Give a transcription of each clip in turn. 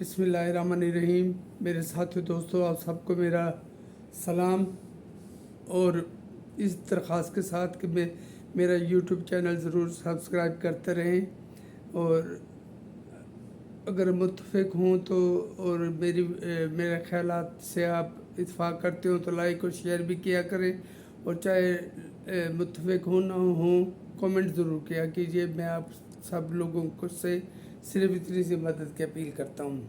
बिस्मिल्लाहिर्रहमानिर्रहीम। मेरे साथियों दोस्तों, आप सबको मेरा सलाम और इस दरख्वास्त के साथ कि मेरा यूट्यूब चैनल ज़रूर सब्सक्राइब करते रहें और अगर मुत्तफ़िक हों तो और मेरे ख़यालात से आप इत्फ़ाक़ करते हो तो लाइक और शेयर भी किया करें और चाहे मुत्तफ़िक हों ना हों कमेंट ज़रूर किया कीजिए। मैं आप सब लोगों को से सिर्फ इतनी सी मदद की अपील करता हूँ।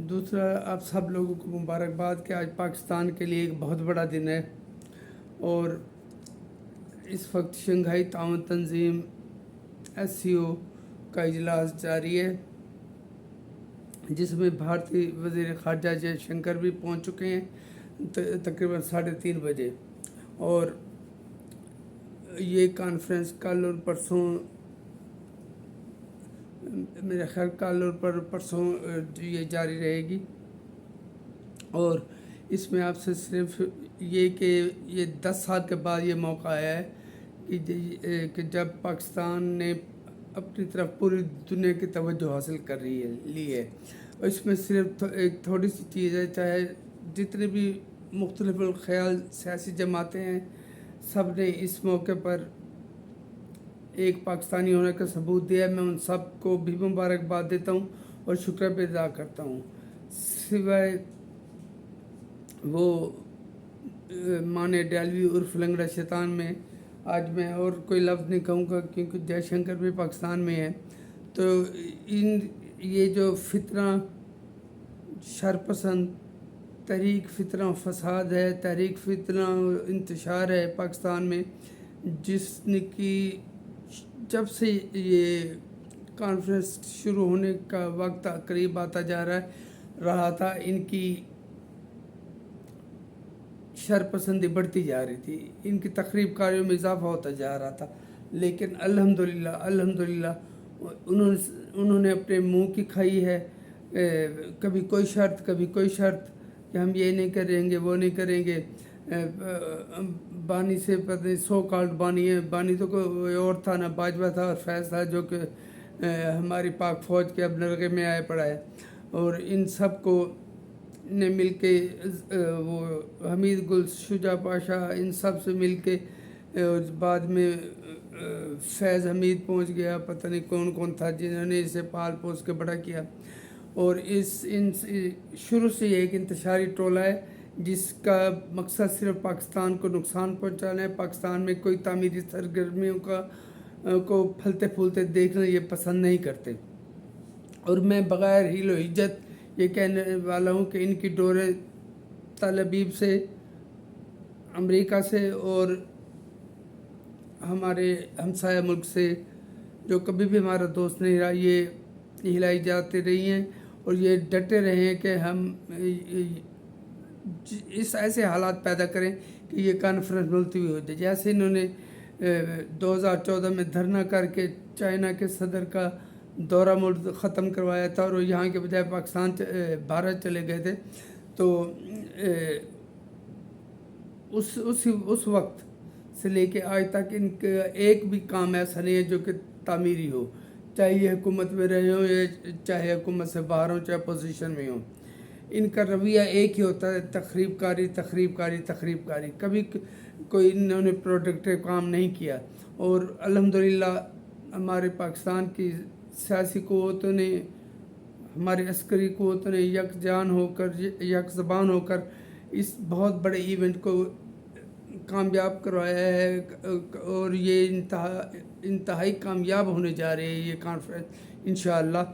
दूसरा, आप सब लोगों को मुबारकबाद कि आज पाकिस्तान के लिए एक बहुत बड़ा दिन है और इस वक्त शंघाई ताउन तंजीम SCO का इजलास जारी है, जिसमें भारतीय वज़ीर ख़ारजा जयशंकर भी पहुंच चुके हैं तकरीबन 3:30 बजे। और ये कॉन्फ्रेंस कल और परसों, मेरे ख्याल कल और परसों ये जारी रहेगी। और इसमें आपसे सिर्फ ये कि ये 10 साल के बाद ये मौका आया है कि जब पाकिस्तान ने अपनी तरफ पूरी दुनिया की तवज्जो हासिल कर ली है। और इसमें सिर्फ एक थोड़ी सी चीज़ है, चाहे जितने भी मुख्तलिफ ख़याल सियासी जमातें हैं, सब ने इस मौके पर एक पाकिस्तानी होने का सबूत दिया है। मैं उन सब को भी मुबारकबाद देता हूँ और शुक्र भी अदा करता हूँ। सिवाय वो माने डेलवी उर्फ लंगड़ा शैतान में आज मैं और कोई लफ्ज़ नहीं कहूँगा, क्योंकि जयशंकर भी पाकिस्तान में है। तो ये जो फितना शरपसंद तहरीक फितना फसाद है, तहरीक फितना इंतशार है पाकिस्तान में, जिसने की जब से ये कॉन्फ्रेंस शुरू होने का वक्त करीब आता जा रहा था, इनकी शरपसंदी बढ़ती जा रही थी, इनकी तकरीब कारियों में इजाफा होता जा रहा था। लेकिन अल्हम्दुलिल्लाह उन्होंने अपने मुंह की खाई है, कभी कोई शर्त कभी कोई शर्त कि हम ये नहीं करेंगे वो नहीं करेंगे। बानी से पता नहीं 100 कॉल्ड बानी है, बानी तो कोई और था ना, बाजवा था और फैज़ था, जो कि हमारी पाक फ़ौज के अब नरगे में आए पड़ा है। और इन सब को ने मिल के वो हमीद गुल शुजा पाशा इन सब से मिल के बाद में फैज़ हमीद पहुंच गया, पता नहीं कौन कौन था जिन्होंने इसे पाल पोस के बड़ा किया। और शुरू से एक इंतशारी टोला है जिसका मकसद सिर्फ पाकिस्तान को नुकसान पहुंचाना है। पाकिस्तान में कोई तामीरी सरगर्मियों को फलते फूलते देखना ये पसंद नहीं करते। और मैं बग़ैर हीलो हिज्जत ये कहने वाला हूँ कि इनकी डोरे तल अबीब से, अमेरिका से और हमारे हमसाया मुल्क से, जो कभी भी हमारा दोस्त नहीं रहा, ये हिलाई जाती रही हैं और ये डटे रहे हैं कि हम इस ऐसे हालात पैदा करें कि ये कॉन्फ्रेंस मुलतवी हो जाए। जैसे इन्होंने 2014 में धरना करके चाइना के सदर का दौरा मुल्क ख़त्म करवाया था और यहाँ के बजाय भारत चले गए थे। तो उस वक्त से लेके आज तक इनका एक भी काम ऐसा नहीं है जो कि तामीरी हो, चाहे ये हुकूमत में रहे हो या चाहे हुकूमत से बाहर हो, चाहे पोजीशन में हो। इनका रवैया एक ही होता है, तखरीबकारी। कभी कोई इन्होंने प्रोडक्टिव काम नहीं किया। और अल्हम्दुलिल्लाह हमारे पाकिस्तान की सियासी क़ुव्वतों ने, हमारे अस्करी क़ुव्वतों ने यकजान होकर, यकज़बान होकर इस बहुत बड़े इवेंट को कामयाब करवाया है और ये इंतहाई कामयाब होने जा रही है ये कॉन्फ्रेंस इंशाअल्लाह।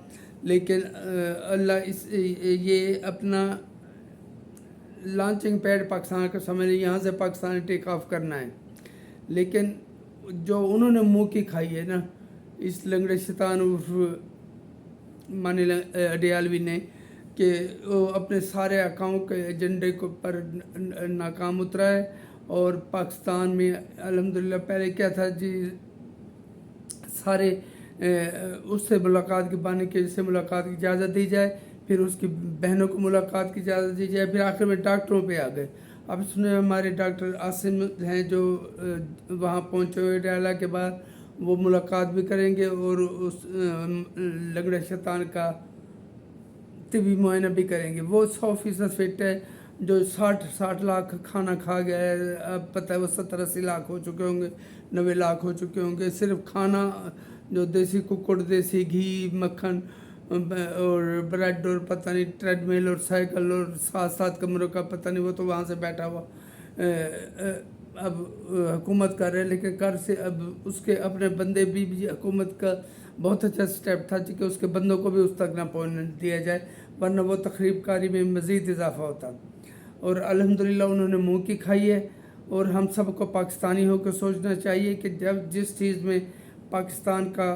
लेकिन अल्लाह ये अपना लॉन्चिंग पैड पाकिस्तान का समझ नहीं, यहाँ से पाकिस्तान ने टेक ऑफ करना है। लेकिन जो उन्होंने मुँह की खाई है ना, इस लंगड़े शैतान मानी अडियालवी ने, कि वो अपने सारे अकाउंट के एजेंडे को पर नाकाम उतरा है। और पाकिस्तान में अल्हम्दुलिल्लाह पहले क्या था जी, सारे उससे मुलाकात की बानी के से मुलाकात की इजाज़त दी जाए, फिर उसकी बहनों को मुलाकात की इजाज़त दी जाए, फिर आखिर में डॉक्टरों पे आ गए। अब सुने हमारे डॉक्टर आसिम हैं जो वहाँ पहुँचे हुए, डाला के बाद वो मुलाकात भी करेंगे और उस लंगड़े शैतान का طبی معائنہ بھی کریں گے. وہ 100% فٹ ہے. جو 60 لاکھ کھانا کھا گیا ہے، اب پتہ ہے وہ 70-80 لاکھ ہو چکے ہوں گے، 90 لاکھ ہو چکے ہوں گے. صرف کھانا جو دیسی ککڑ، دیسی گھی، مکھن اور بریڈ اور پتہ نہیں ٹریڈ مل اور سائیکل اور 7 کمروں کا پتہ نہیں، وہ تو وہاں سے بیٹھا ہوا اب حکومت کر رہے ہیں. لیکن کر سے اب اس کے اپنے بندے بھی حکومت کا بہت اچھا سٹیپ تھا کہ اس کے بندوں کو بھی اس تک نہ پہنچنے دیا جائے، ورنہ وہ تخریب کاری میں مزید اضافہ ہوتا. اور الحمدللہ انہوں نے منہ کی کھائی ہے. اور ہم سب کو پاکستانی ہو کے سوچنا چاہیے کہ جب جس چیز میں پاکستان کا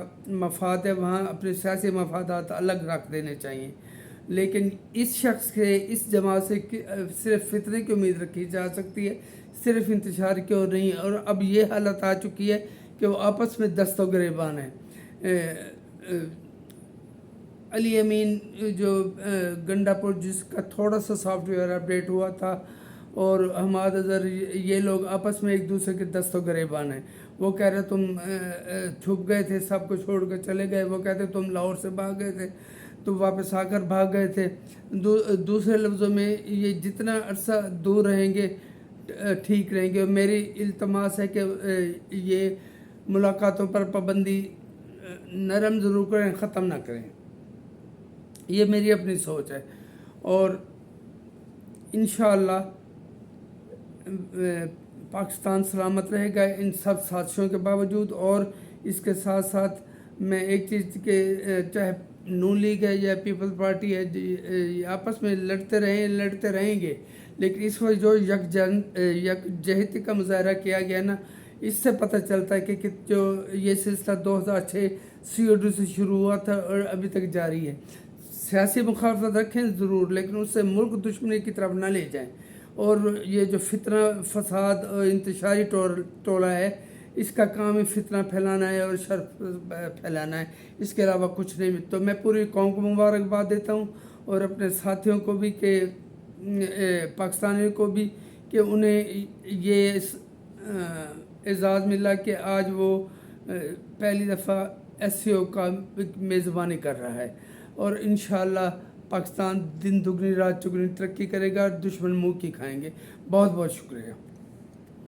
مفاد ہے وہاں اپنے سیاسی مفادات الگ رکھ دینے چاہیے. لیکن اس شخص کے، اس جماعت سے صرف فتنے کی امید رکھی جا سکتی ہے، صرف انتشار کی اور نہیں. اور اب یہ حالت آ چکی ہے کہ وہ آپس میں دست و گریبان ہیں. علی امین جو گنڈا پور، جس کا تھوڑا سا سافٹ ویئر اپڈیٹ ہوا تھا، اور حماد اظہر، یہ لوگ آپس میں ایک دوسرے کے دست و گریبان ہیں. وہ کہہ رہے تم چھپ گئے تھے، سب کو چھوڑ کر چلے گئے. وہ کہتے تم لاہور سے بھاگ گئے تھے، تو واپس آ کر بھاگ گئے تھے. دوسرے لفظوں میں یہ جتنا عرصہ دور رہیں گے ٹھیک رہیں گے. اور میری التماس ہے کہ یہ ملاقاتوں پر پابندی نرم ضرور کریں، ختم نہ کریں. یہ میری اپنی سوچ ہے. اور انشاءاللہ پاکستان سلامت رہے گا ان سب سازشوں کے باوجود. اور اس کے ساتھ ساتھ میں ایک چیز کہ چاہے نون لیگ ہے یا پیپل پارٹی ہے، آپس میں لڑتے رہیں گے، لیکن اس وقت جو یکجہتی کا مظاہرہ کیا گیا نا، اس سے پتہ چلتا ہے کہ جو یہ سلسلہ 2006 CO2 سے شروع ہوا تھا اور ابھی تک جاری ہے. سیاسی مخالفت رکھیں ضرور، لیکن اس سے ملک دشمنی کی طرف نہ لے جائیں. اور یہ جو فتنہ فساد اور انتشاری ٹولہ ہے، اس کا کام ہی فتنہ پھیلانا ہے اور شر پھیلانا ہے، اس کے علاوہ کچھ نہیں. تو میں پوری قوم کو مبارکباد دیتا ہوں، اور اپنے ساتھیوں کو بھی، کہ پاکستانیوں کو بھی، کہ انہیں یہ اعزاز ملا کہ آج وہ پہلی دفعہ SCO کا میزبانی کر رہا ہے. اور انشاءاللہ پاکستان دن دگنی رات چگنی ترقی کرے گا اور دشمن منہ کی کھائیں گے. بہت بہت شکریہ.